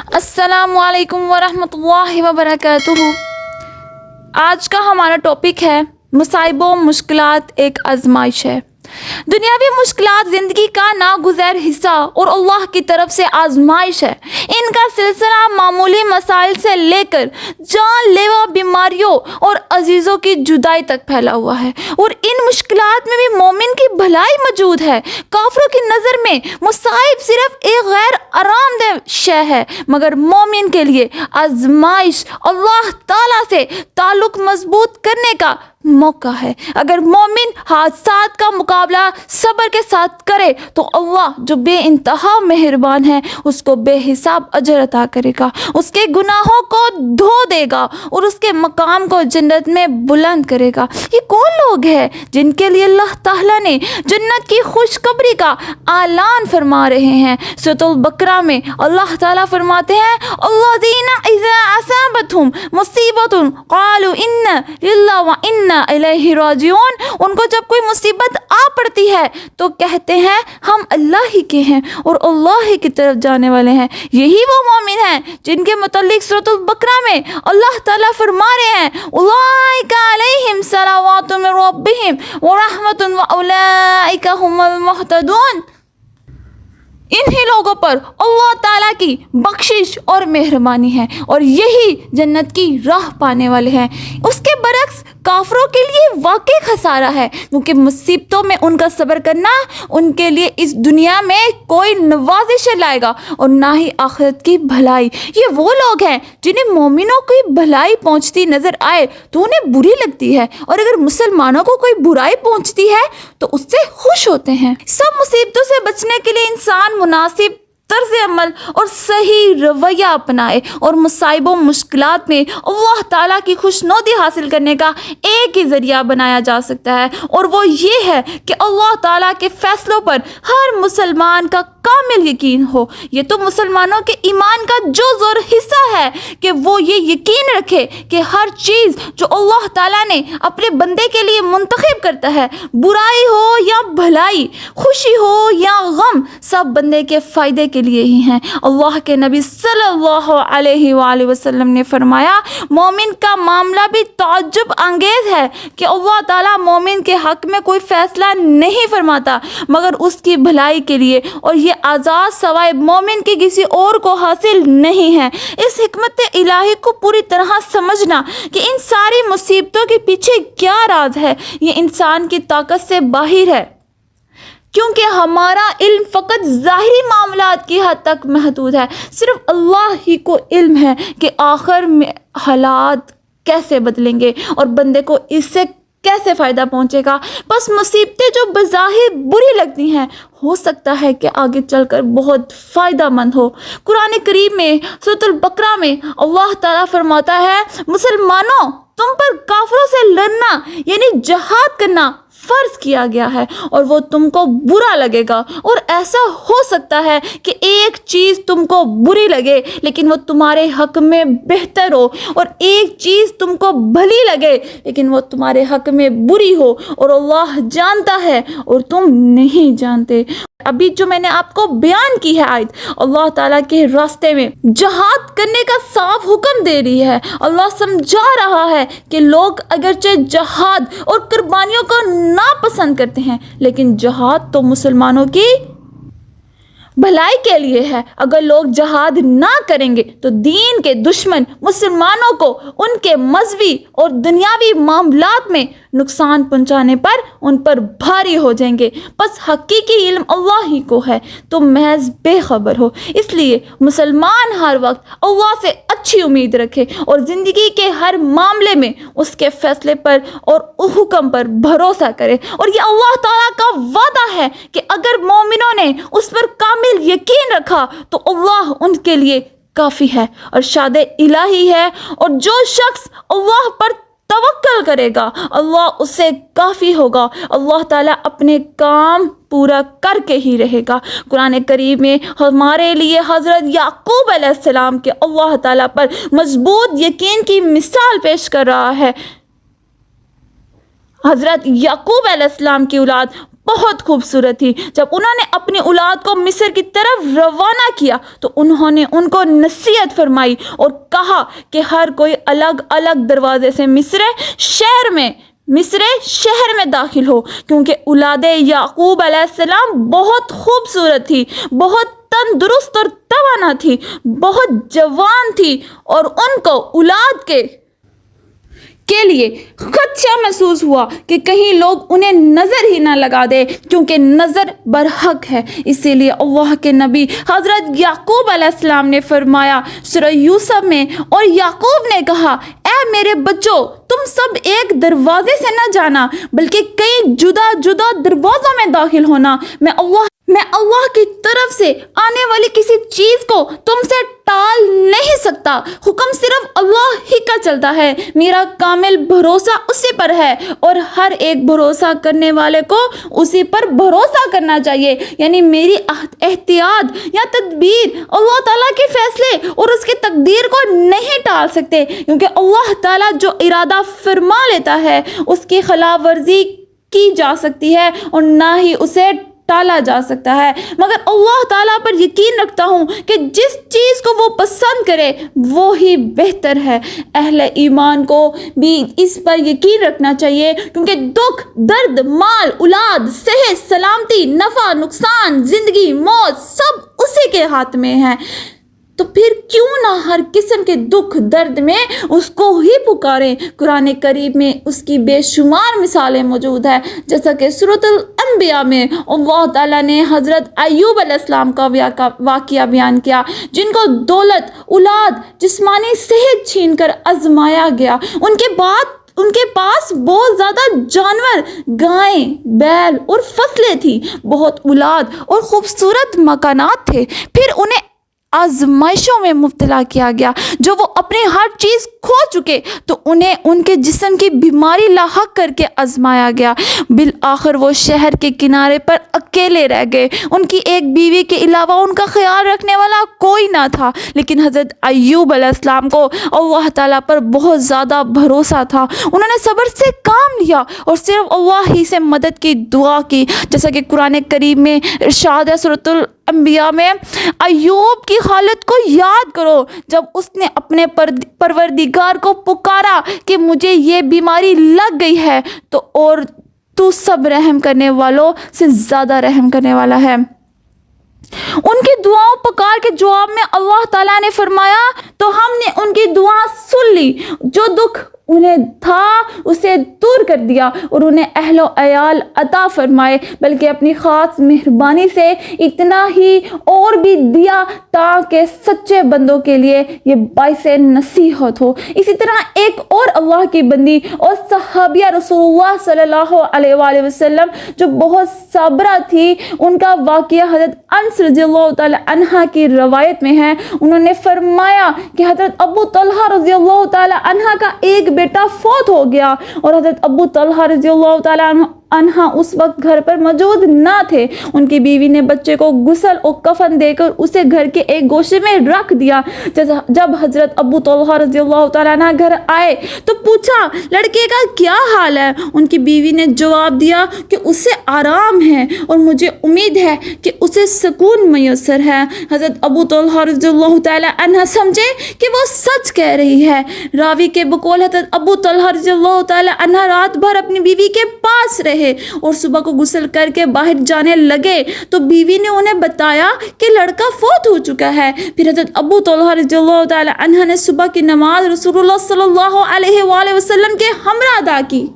السلام علیکم ورحمۃ اللہ وبرکاتہ۔ آج کا ہمارا ٹاپک ہے مصائب و مشکلات ایک آزمائش ہے۔ دنیاوی مشکلات زندگی کا ناگزیر حصہ اور اللہ کی طرف سے آزمائش ہے۔ ان کا سلسلہ معمولی مسائل سے لے کر جان لیوا بیماریوں اور عزیزوں کی جدائی تک پھیلا ہوا ہے، اور ان مشکلات میں بھی مومن کی بھلائی موجود ہے۔ کافروں کی نظر میں مصائب صرف ایک غیر آرام دہ شے ہے، مگر مومن کے لیے آزمائش اللہ تعالیٰ سے تعلق مضبوط کرنے کا موقع ہے۔ اگر مومن حادثات کا مقابلہ صبر کے ساتھ کرے تو اللہ جو بے انتہا مہربان ہے اس کو بے حساب اجر عطا کرے گا، اس کے گناہوں کو دھو دے گا اور اس کے مقام کو جنت میں بلند کرے گا۔ یہ کون لوگ ہیں جن کے لیے اللہ تعالیٰ نے جنت کی خوشخبری کا اعلان فرما رہے ہیں؟ سورۃ البقرہ میں اللہ تعالیٰ فرماتے ہیں الذین اذا اصابتہم مصیبۃ قالوا انا للہ وانا الیہ راجعون۔ ان کو جب کوئی مصیبت آ پڑتی ہے تو کہتے ہیں ہم اللہ ہی کے ہیں اور اللہ ہی کی طرف جانے والے ہیں۔ یہی وہ مومن ہیں جن کے متعلق سورۃ البقرہ میں اللہ تعالیٰ فرما رہے ہیں اولئک علیہم صلوات من ربہم ورحمۃ واولئک هم المہتدون۔ انہی لوگوں پر اللہ تعالیٰ کی بخشش اور مہربانی ہے اور یہی جنت کی راہ پانے والے ہیں۔ اس کے برعکس کافروں کے لیے واقعی خسارہ ہے، کیونکہ مصیبتوں میں ان کا صبر کرنا ان کے لیے اس دنیا میں کوئی نوازش لائے گا اور نہ ہی آخرت کی بھلائی۔ یہ وہ لوگ ہیں جنہیں مومنوں کی بھلائی پہنچتی نظر آئے تو انہیں بری لگتی ہے، اور اگر مسلمانوں کو کوئی برائی پہنچتی ہے تو اس سے خوش ہوتے ہیں۔ سب مصیبتوں سے بچنے کے لیے انسان مناسب طرز عمل اور صحیح رویہ اپنائے، اور مصائب و مشکلات میں اللہ تعالیٰ کی خوشنودی حاصل کرنے کا ایک ہی ذریعہ بنایا جا سکتا ہے، اور وہ یہ ہے کہ اللہ تعالیٰ کے فیصلوں پر ہر مسلمان کا کامل یقین ہو۔ یہ تو مسلمانوں کے ایمان کا جز اور حصہ ہے کہ وہ یہ یقین رکھے کہ ہر چیز جو اللہ تعالیٰ نے اپنے بندے کے لیے منتخب کرتا ہے، برائی ہو یا بھلائی، خوشی ہو یا غم، سب بندے کے فائدے کے لیے ہی ہیں۔ اللہ کے نبی صلی اللہ علیہ وآلہ وسلم نے فرمایا مومن کا معاملہ بھی تعجب انگیز ہے کہ اللہ تعالیٰ مومن کے حق میں کوئی فیصلہ نہیں فرماتا مگر اس کی بھلائی کے لیے، اور یہ آزاد سوائے مومن کی کسی اور کو حاصل نہیں ہے۔ اس حکمت الہی کو پوری طرح سمجھنا کہ ان ساری مصیبتوں کے پیچھے کیا راز ہے، یہ انسان کی طاقت سے باہر ہے، کیونکہ ہمارا علم فقط ظاہری معاملات کی حد تک محدود ہے۔ صرف اللہ ہی کو علم ہے کہ آخر میں حالات کیسے بدلیں گے اور بندے کو اس سے کیسے فائدہ پہنچے گا۔ بس مصیبتیں جو بظاہر بری لگتی ہیں ہو سکتا ہے کہ آگے چل کر بہت فائدہ مند ہو۔ قرآن کریم میں سورۃ البقرہ میں اللہ تعالیٰ فرماتا ہے مسلمانوں تم پر کافروں سے لڑنا یعنی جہاد کرنا فرض کیا گیا ہے، اور وہ تم کو برا لگے گا، اور ایسا ہو سکتا ہے کہ ایک چیز تم کو بری لگے لیکن وہ تمہارے حق میں بہتر ہو، اور ایک چیز تم کو بھلی لگے لیکن وہ تمہارے حق میں بری ہو، اور اللہ جانتا ہے اور تم نہیں جانتے۔ ابھی جو میں نے آپ کو بیان کی ہے آیت، اللہ تعالیٰ کے راستے میں جہاد کرنے کا صاف حکم دے رہی ہے۔ اللہ سمجھا رہا ہے کہ لوگ اگرچہ جہاد اور قربانیوں کو ناپسند کرتے ہیں لیکن جہاد تو مسلمانوں کی بھلائی کے لیے ہے۔ اگر لوگ جہاد نہ کریں گے تو دین کے دشمن مسلمانوں کو ان کے مذہبی اور دنیاوی معاملات میں نقصان پہنچانے پر ان پر بھاری ہو جائیں گے۔ بس حقیقی علم اللہ ہی کو ہے، تو محض بے خبر ہو۔ اس لیے مسلمان ہر وقت اللہ سے اچھی امید رکھے اور زندگی کے ہر معاملے میں اس کے فیصلے پر اور حکم پر بھروسہ کرے، اور یہ اللہ تعالیٰ کا وعدہ ہے کہ اگر مومنوں نے اس پر کامل یقین رکھا تو اللہ ان کے لیے کافی ہے، ارشاد الہی ہے، اور جو شخص اللہ پر توکل کرے گا اللہ اس سے کافی ہوگا۔ اللہ تعالیٰ اپنے کام پورا کر کے ہی رہے گا۔ قرآن کریم میں ہمارے لیے حضرت یعقوب علیہ السلام کے اللہ تعالیٰ پر مضبوط یقین کی مثال پیش کر رہا ہے۔ حضرت یعقوب علیہ السلام کی اولاد بہت خوبصورت تھی۔ جب انہوں نے اپنی اولاد کو مصر کی طرف روانہ کیا تو انہوں نے ان کو نصیحت فرمائی اور کہا کہ ہر کوئی الگ الگ دروازے سے مصر شہر میں داخل ہو، کیونکہ اولاد یعقوب علیہ السلام بہت خوبصورت تھی، بہت تندرست اور توانا تھی، بہت جوان تھی، اور ان کو اولاد کے لیے خدشہ محسوس ہوا کہ کہیں لوگ انہیں نظر ہی نہ لگا دے، کیونکہ نظر برحق ہے۔ اسی لیے اللہ کے نبی حضرت یعقوب علیہ السلام نے فرمایا سورہ یوسف میں، اور یعقوب نے کہا اے میرے بچوں، تم سب ایک دروازے سے نہ جانا بلکہ کئی جدا جدا دروازوں میں داخل ہونا۔ میں اللہ کی طرف سے آنے والی کسی چیز کو تم سے ٹال نہیں سکتا، حکم صرف اللہ ہی کا چلتا ہے، میرا کامل بھروسہ اسی پر ہے، اور ہر ایک بھروسہ کرنے والے کو اسی پر بھروسہ کرنا چاہیے۔ یعنی میری احتیاط یا تدبیر اللہ تعالیٰ کے فیصلے اور اس کی تقدیر کو نہیں ٹال سکتے، کیونکہ اللہ تعالیٰ جو ارادہ فرما لیتا ہے اس کی خلاف ورزی کی جا سکتی ہے اور نہ ہی اسے ٹالا جا سکتا ہے۔ مگر اللہ تعالیٰ پر یقین رکھتا ہوں کہ جس چیز کو وہ پسند کرے وہی بہتر ہے۔ اہل ایمان کو بھی اس پر یقین رکھنا چاہیے، کیونکہ دکھ، درد، مال، اولاد، صحت، سلامتی، نفع، نقصان، زندگی، موت سب اسی کے ہاتھ میں ہے۔ تو پھر کیوں نہ ہر قسم کے دکھ درد میں اس کو ہی پکاریں۔ قرآن کریم میں اس کی بے شمار مثالیں موجود ہیں، جیسا کہ سورۃ الانبیاء میں اللہ تعالیٰ نے حضرت ایوب علیہ السلام کا واقعہ بیان کیا، جن کو دولت، اولاد، جسمانی صحت چھین کر آزمایا گیا۔ ان کے پاس بہت زیادہ جانور، گائیں، بیل اور فصلیں تھی، بہت اولاد اور خوبصورت مکانات تھے۔ پھر انہیں آزمائشوں میں مبتلا کیا گیا، جو وہ اپنی ہر چیز کھو چکے تو انہیں ان کے جسم کی بیماری لاحق کر کے آزمایا گیا۔ بالآخر وہ شہر کے کنارے پر اکیلے رہ گئے۔ ان کی ایک بیوی کے علاوہ ان کا خیال رکھنے والا کوئی نہ تھا، لیکن حضرت ایوب علیہ السلام کو اللہ تعالیٰ پر بہت زیادہ بھروسہ تھا۔ انہوں نے صبر سے کام لیا اور صرف اللہ ہی سے مدد کی دعا کی، جیسا کہ قرآن کریم میں ارشاد ہے سورۃ الانبیاء میں، ایوب کی حالت کو یاد کرو جب اس نے اپنے پروردگار کو پکارا کہ مجھے یہ بیماری لگ گئی ہے، اور تو سب رحم کرنے والوں سے زیادہ رحم کرنے والا ہے۔ ان کی دعاؤں پکار کے جواب میں اللہ تعالیٰ نے فرمایا تو ہم نے ان کی دعا سن لی، جو دکھ انہیں تھا اسے دور کر دیا اور انہیں اہل و عیال عطا فرمائے، بلکہ اپنی خاص مہربانی سے اتنا ہی اور بھی دیا تاکہ سچے بندوں کے لیے یہ باعث نصیحت ہو۔ اسی طرح ایک اور اللہ کی بندی اور صحابیہ رسول اللہ صلی اللہ علیہ وآلہ وسلم جو بہت صابرہ تھی، ان کا واقعہ حضرت انس رضی اللہ تعالی عنہ کی روایت میں ہے۔ انہوں نے فرمایا کہ حضرت ابو طلحہ رضی اللہ تعالی عنہ کا ایک بیٹا فوت ہو گیا، اور حضرت ابو طلحہ رضی اللہ تعالی عنہ اس وقت گھر پر موجود نہ تھے۔ ان کی بیوی نے بچے کو غسل اور کفن دے کر اسے گھر کے ایک گوشے میں رکھ دیا۔ جب حضرت ابو طلحہ رضی اللہ تعالیٰ عنہ گھر آئے تو پوچھا لڑکے کا کیا حال ہے؟ ان کی بیوی نے جواب دیا کہ اسے آرام ہے اور مجھے امید ہے کہ اسے سکون میسر ہے۔ حضرت ابو طلحہ رضی اللہ تعالیٰ عنہ سمجھے کہ وہ سچ کہہ رہی ہے۔ راوی کے بقول حضرت ابو طلحہ رضی اللہ تعالیٰ عنہ رات بھر اپنی بیوی کے پاس رہے اور صبح کو غسل کر کے باہر جانے لگے تو بیوی نے انہیں بتایا کہ لڑکا فوت ہو چکا ہے۔ پھر حضرت ابو طلحہ رضی اللہ تعالی عنہ نے صبح کی نماز رسول اللہ صلی اللہ علیہ وآلہ وسلم کے ہمراہ ادا کی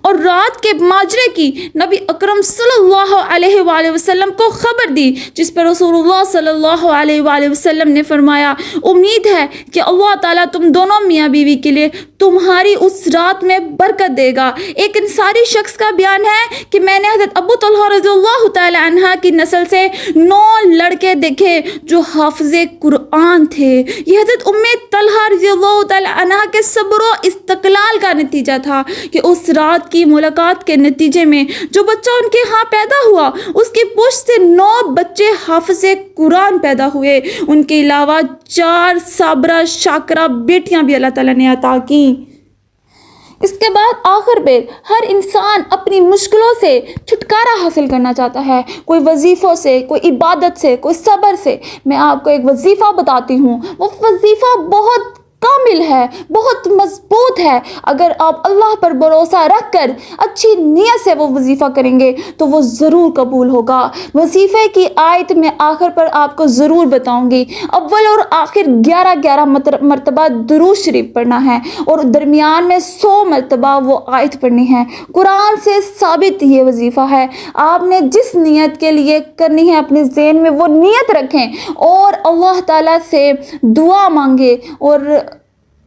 اور رات کے ماجرے کی نبی اکرم صلی اللہ علیہ وآلہ وسلم کو خبر دی، جس پر رسول اللہ صلی اللہ علیہ وآلہ وسلم نے فرمایا امید ہے کہ اللہ تعالیٰ تم دونوں میاں بیوی کے لیے تمہاری اس رات میں برکت دے گا۔ ایک انصاری شخص کا بیان ہے کہ میں نے حضرت ابو طلحہ رضی اللہ تعالی عنہ کی نسل سے 9 لڑکے دیکھے جو حافظ قرآن تھے۔ یہ حضرت ام طلحہ رضی اللہ تعالی عنہ کے صبر و استقلال کا نتیجہ تھا کہ اس رات کی ملاقات کے نتیجے میں جو بچہ ان کے ہاں پیدا ہوا اس کی پشت سے 9 بچے حافظ قرآن پیدا ہوئے۔ ان کے علاوہ 4 صابرہ شاکرہ بیٹیاں بھی اللہ تعالیٰ نے عطا کی۔ اس کے بعد آخر پہ ہر انسان اپنی مشکلوں سے چھٹکارا حاصل کرنا چاہتا ہے، کوئی وظیفوں سے، کوئی عبادت سے، کوئی صبر سے۔ میں آپ کو ایک وظیفہ بتاتی ہوں، وہ وظیفہ بہت کامل ہے، بہت مضبوط ہے۔ اگر آپ اللہ پر بھروسہ رکھ کر اچھی نیت سے وہ وظیفہ کریں گے تو وہ ضرور قبول ہوگا۔ وظیفے کی آیت میں آخر پر آپ کو ضرور بتاؤں گی۔ اول اور آخر 11 مرتبہ درود شریف پڑھنا ہے اور درمیان میں 100 مرتبہ وہ آیت پڑھنی ہے۔ قرآن سے ثابت یہ وظیفہ ہے۔ آپ نے جس نیت کے لیے کرنی ہے اپنے ذہن میں وہ نیت رکھیں اور اللہ تعالیٰ سے دعا مانگے، اور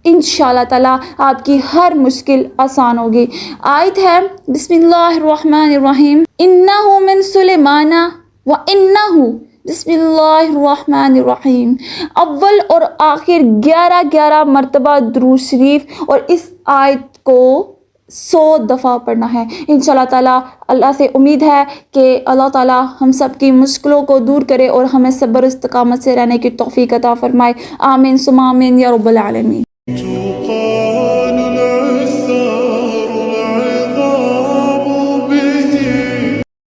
انشاءاللہ تعالیٰ آپ کی ہر مشکل آسان ہوگی۔ آیت ہے بسم اللہ الرحمن الرحیم، انہ من سلیمان و انہ، بسم اللہ الرحمن الرحیم۔ اول اور آخر 11 مرتبہ درود شریف اور اس آیت کو 100 دفعہ پڑھنا ہے۔ انشاءاللہ تعالیٰ اللہ سے امید ہے کہ اللہ تعالیٰ ہم سب کی مشکلوں کو دور کرے اور ہمیں صبر و استقامت سے رہنے کی توفیق عطا فرمائے۔ آمین ثم آمین یا رب العالمین۔